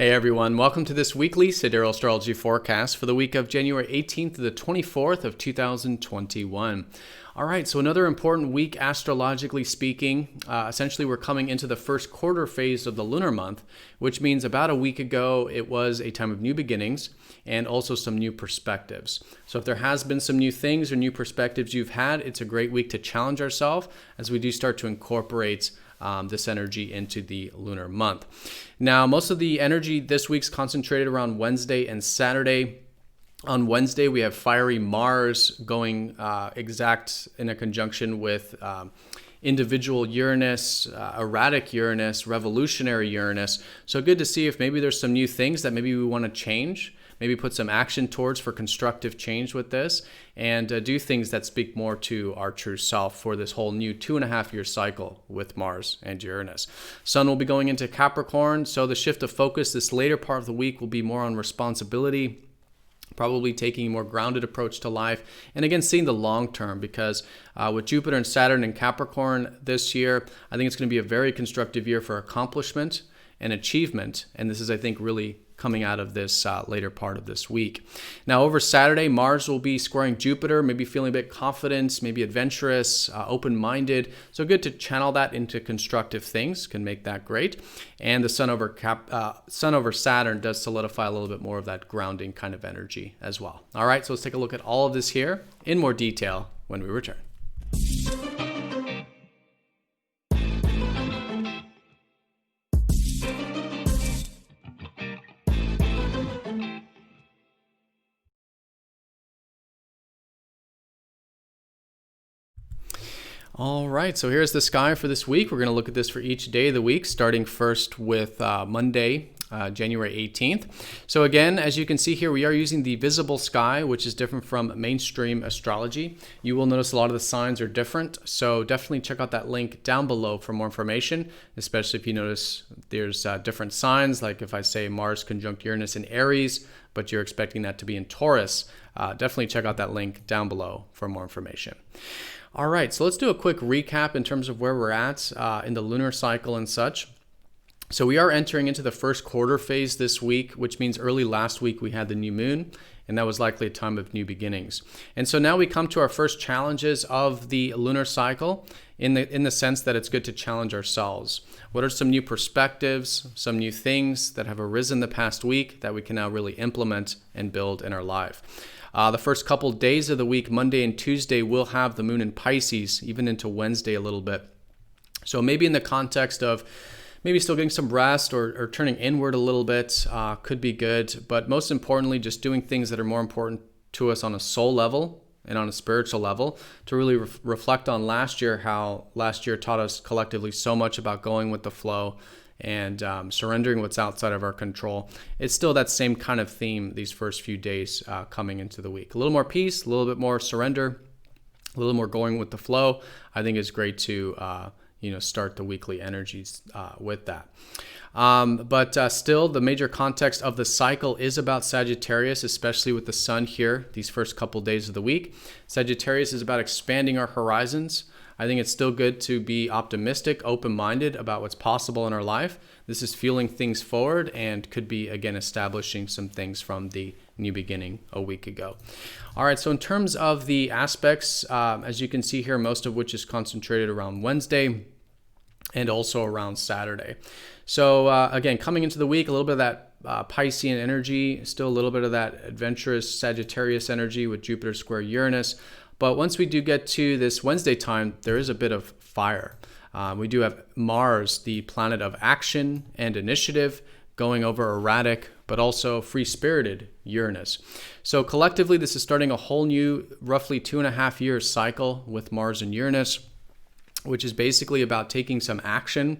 Hey everyone, welcome to this weekly Sidereal Astrology forecast for the week of January 18th to the 24th of 2021. All right, so another important week astrologically speaking. Essentially, we're coming into the first quarter phase of the lunar month, which means about a week ago it was a time of new beginnings and also some new perspectives. So if there has been some new things or new perspectives you've had, it's a great week to challenge ourselves as we do start to incorporate this energy into the lunar month. Now, most of the energy this week's concentrated around Wednesday and Saturday. On Wednesday, we have fiery Mars going exact in a conjunction with individual Uranus, erratic Uranus, revolutionary Uranus. So good to see if maybe there's some new things that maybe we want to change, maybe put some action towards for constructive change with this, and do things that speak more to our true self for this whole new 2.5-year cycle with Mars and Uranus. Sun will be going into Capricorn, so the shift of focus this later part of the week will be more on responsibility, probably taking a more grounded approach to life, and again seeing the long term, because with Jupiter and Saturn in Capricorn this year, I think it's going to be a very constructive year for accomplishment and achievement, and this is, I think, really coming out of this later part of this week. Now, over Saturday, Mars will be squaring Jupiter, maybe feeling a bit confident, maybe adventurous, open-minded. So good to channel that into constructive things, can make that great. And the Sun over Saturn does solidify a little bit more of that grounding kind of energy as well. All right, so let's take a look at all of this here in more detail when we return. All right, so here's the sky for this week. We're going to look at this for each day of the week, starting first with Monday, January 18th. So again, as you can see here, we are using the visible sky, which is different from mainstream astrology. You will notice a lot of the signs are different, so definitely check out that link down below for more information, especially if you notice there's different signs, like if I say Mars conjunct Uranus in Aries, but you're expecting that to be in Taurus, definitely check out that link down below for more information. All right, so let's do a quick recap in terms of where we're at in the lunar cycle and such. So we are entering into the first quarter phase this week, which means early last week we had the new moon, and that was likely a time of new beginnings. And so now we come to our first challenges of the lunar cycle in the sense that it's good to challenge ourselves. What are some new perspectives, some new things that have arisen the past week that we can now really implement and build in our life? The first couple days of the week, Monday and Tuesday, will have the moon in Pisces, even into Wednesday a little bit. So maybe in the context of maybe still getting some rest or turning inward a little bit could be good. But most importantly, just doing things that are more important to us on a soul level and on a spiritual level, to really reflect on last year, how last year taught us collectively so much about going with the flow and surrendering what's outside of our control. It's still that same kind of theme these first few days coming into the week. A little more peace, a little bit more surrender, a little more going with the flow. I think it's great to start the weekly energies with that. But still, the major context of the cycle is about Sagittarius, especially with the sun here these first couple days of the week. Sagittarius is about expanding our horizons. I think it's still good to be optimistic, open-minded about what's possible in our life. This is fueling things forward and could be, again, establishing some things from the new beginning a week ago. All right, so in terms of the aspects, as you can see here, most of which is concentrated around Wednesday and also around Saturday. So again, coming into the week, a little bit of that Piscean energy, still a little bit of that adventurous Sagittarius energy with Jupiter square Uranus. But once we do get to this Wednesday time, there is a bit of fire. We do have Mars, the planet of action and initiative, going over erratic, but also free-spirited Uranus. So collectively, this is starting a whole new, roughly 2.5-year cycle with Mars and Uranus, which is basically about taking some action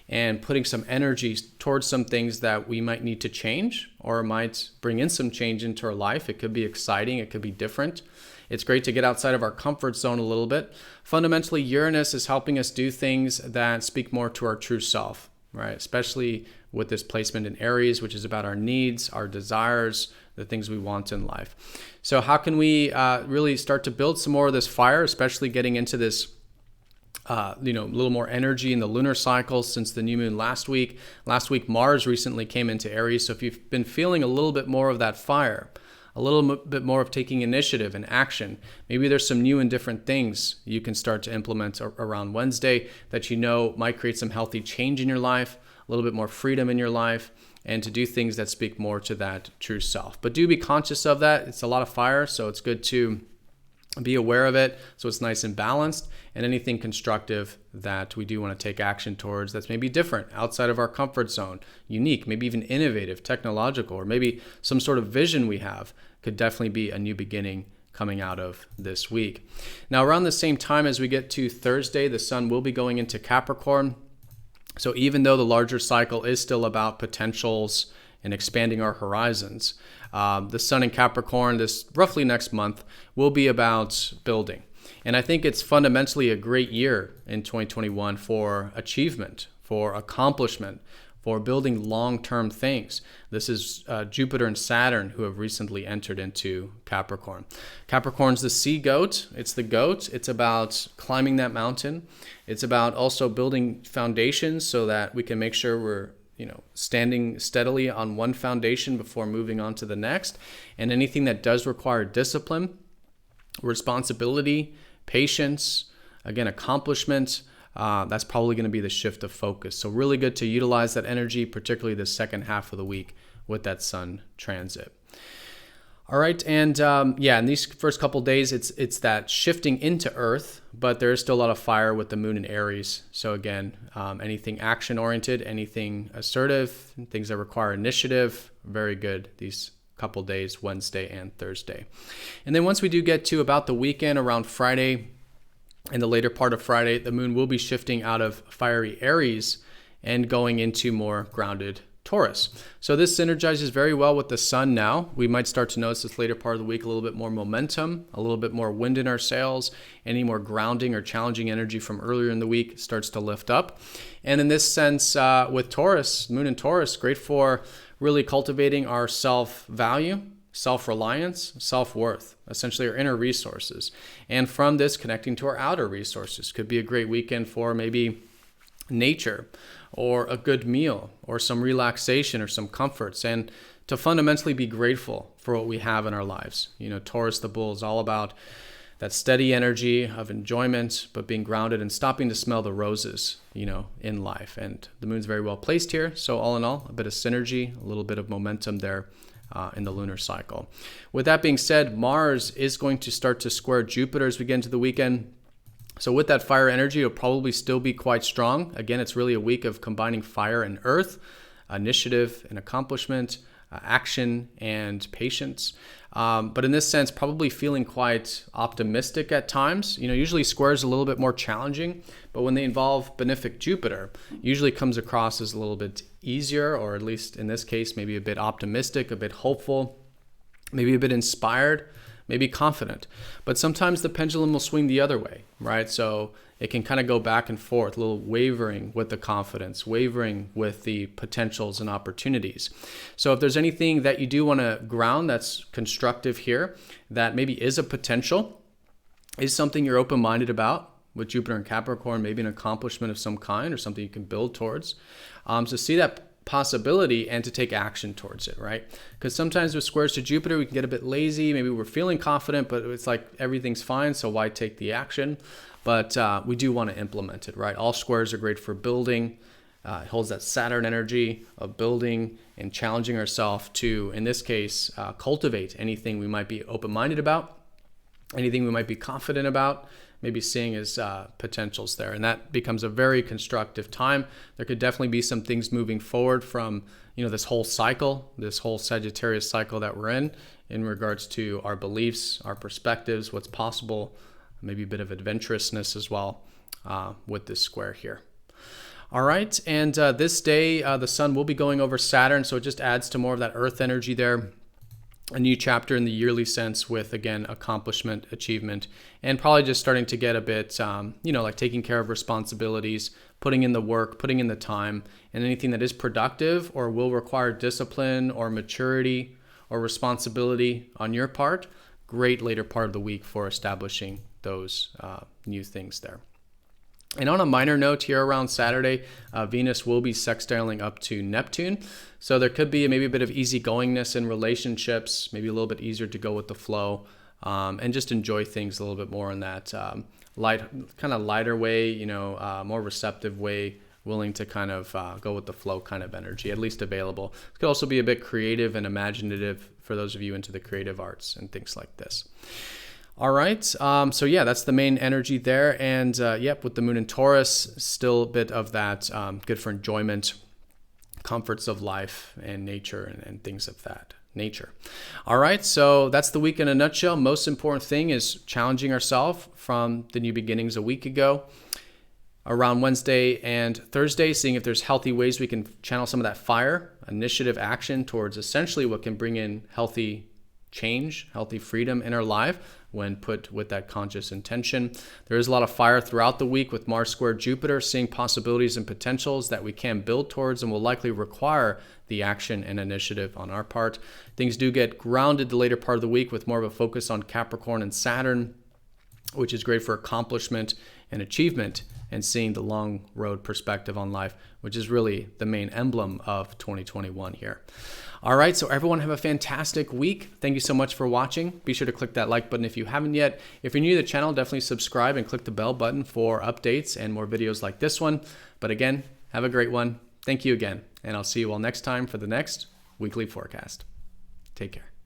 and putting some energy towards some things that we might need to change or might bring in some change into our life. It could be exciting, it could be different. It's great to get outside of our comfort zone a little bit. Fundamentally, Uranus is helping us do things that speak more to our true self, right? Especially with this placement in Aries, which is about our needs, our desires, the things we want in life. So how can we really start to build some more of this fire, especially getting into this a little more energy in the lunar cycle since the new moon last week. Last week, Mars recently came into Aries. So if you've been feeling a little bit more of that fire, a little bit more of taking initiative and action, maybe there's some new and different things you can start to implement around Wednesday that might create some healthy change in your life, a little bit more freedom in your life, and to do things that speak more to that true self. But do be conscious of that. It's a lot of fire, so it's good to be aware of it so it's nice and balanced, and anything constructive that we do want to take action towards that's maybe different, outside of our comfort zone, unique, maybe even innovative, technological, or maybe some sort of vision we have could definitely be a new beginning coming out of this week. Now, around the same time as we get to Thursday, the sun will be going into Capricorn. So even though the larger cycle is still about potentials and expanding our horizons, the sun in Capricorn this roughly next month will be about building. And I think it's fundamentally a great year in 2021 for achievement, for accomplishment, for building long-term things. This is Jupiter and Saturn who have recently entered into Capricorn. Capricorn's the sea goat. It's the goat. It's about climbing that mountain. It's about also building foundations so that we can make sure we're standing steadily on one foundation before moving on to the next. And anything that does require discipline, responsibility, patience, again, accomplishment, that's probably going to be the shift of focus. So really good to utilize that energy, particularly the second half of the week with that sun transit. All right, and in these first couple days, it's that shifting into Earth, but there is still a lot of fire with the moon in Aries. So again, anything action-oriented, anything assertive, things that require initiative, very good these couple days, Wednesday and Thursday. And then once we do get to about the weekend, around Friday, in the later part of Friday, the moon will be shifting out of fiery Aries and going into more grounded Taurus. So this synergizes very well with the sun now. We might start to notice this later part of the week a little bit more momentum, a little bit more wind in our sails, any more grounding or challenging energy from earlier in the week starts to lift up. And in this sense, with Taurus, moon in Taurus, great for really cultivating our self-value, self-reliance, self-worth, essentially our inner resources. And from this, connecting to our outer resources. Could be a great weekend for maybe nature or a good meal or some relaxation or some comforts, and to fundamentally be grateful for what we have in our lives. Taurus, the bull, is all about that steady energy of enjoyment, but being grounded and stopping to smell the roses, in life. And the moon's very well placed here. So all in all, a bit of synergy, a little bit of momentum there in the lunar cycle. With that being said, Mars is going to start to square Jupiter as we get into the weekend. So with that fire energy, it'll probably still be quite strong. Again, it's really a week of combining fire and earth, initiative and accomplishment, action and patience. But in this sense, probably feeling quite optimistic at times. Usually squares a little bit more challenging, but when they involve benefic Jupiter, usually comes across as a little bit easier, or at least in this case, maybe a bit optimistic, a bit hopeful, maybe a bit inspired, maybe confident. But sometimes the pendulum will swing the other way, right? So it can kind of go back and forth, a little wavering with the confidence, wavering with the potentials and opportunities. So if there's anything that you do want to ground that's constructive here, that maybe is a potential, is something you're open-minded about, with Jupiter and Capricorn, maybe an accomplishment of some kind or something you can build towards. So see that possibility and to take action towards it, right? Because sometimes with squares to Jupiter, we can get a bit lazy. Maybe we're feeling confident, but it's like everything's fine, so why take the action? But we do want to implement it, right? All squares are great for building. It holds that Saturn energy of building and challenging ourselves to, in this case, cultivate anything we might be open-minded about, anything we might be confident about, maybe seeing as potentials there. And that becomes a very constructive time. There could definitely be some things moving forward from, this whole cycle, this whole Sagittarius cycle that we're in regards to our beliefs, our perspectives, what's possible, maybe a bit of adventurousness as well with this square here. All right, and this day, the sun will be going over Saturn, so it just adds to more of that earth energy there. A new chapter in the yearly sense with, again, accomplishment, achievement, and probably just starting to get a bit, like taking care of responsibilities, putting in the work, putting in the time, and anything that is productive or will require discipline or maturity or responsibility on your part, great later part of the week for establishing those new things there. And on a minor note here around Saturday, Venus will be sextiling up to Neptune. So there could be maybe a bit of easygoingness in relationships, maybe a little bit easier to go with the flow, and just enjoy things a little bit more in that lighter way, more receptive way, willing to kind of go with the flow kind of energy, at least available. It could also be a bit creative and imaginative for those of you into the creative arts and things like this. All right, so yeah, that's the main energy there. And yep, with the moon in Taurus, still a bit of that good for enjoyment, comforts of life and nature and things of that nature. All right, so that's the week in a nutshell. Most important thing is challenging ourselves from the new beginnings a week ago. Around Wednesday and Thursday, seeing if there's healthy ways we can channel some of that fire, initiative, action towards essentially what can bring in healthy change, healthy freedom in our life when put with that conscious intention. There is a lot of fire throughout the week with Mars square Jupiter, seeing possibilities and potentials that we can build towards and will likely require the action and initiative on our part. Things do get grounded the later part of the week with more of a focus on Capricorn and Saturn, which is great for accomplishment and achievement and seeing the long road perspective on life, which is really the main emblem of 2021 here. All right, so everyone have a fantastic week. Thank you so much for watching. Be sure to click that like button if you haven't yet. If you're new to the channel, definitely subscribe and click the bell button for updates and more videos like this one. But again, have a great one. Thank you again, and I'll see you all next time for the next weekly forecast. Take care.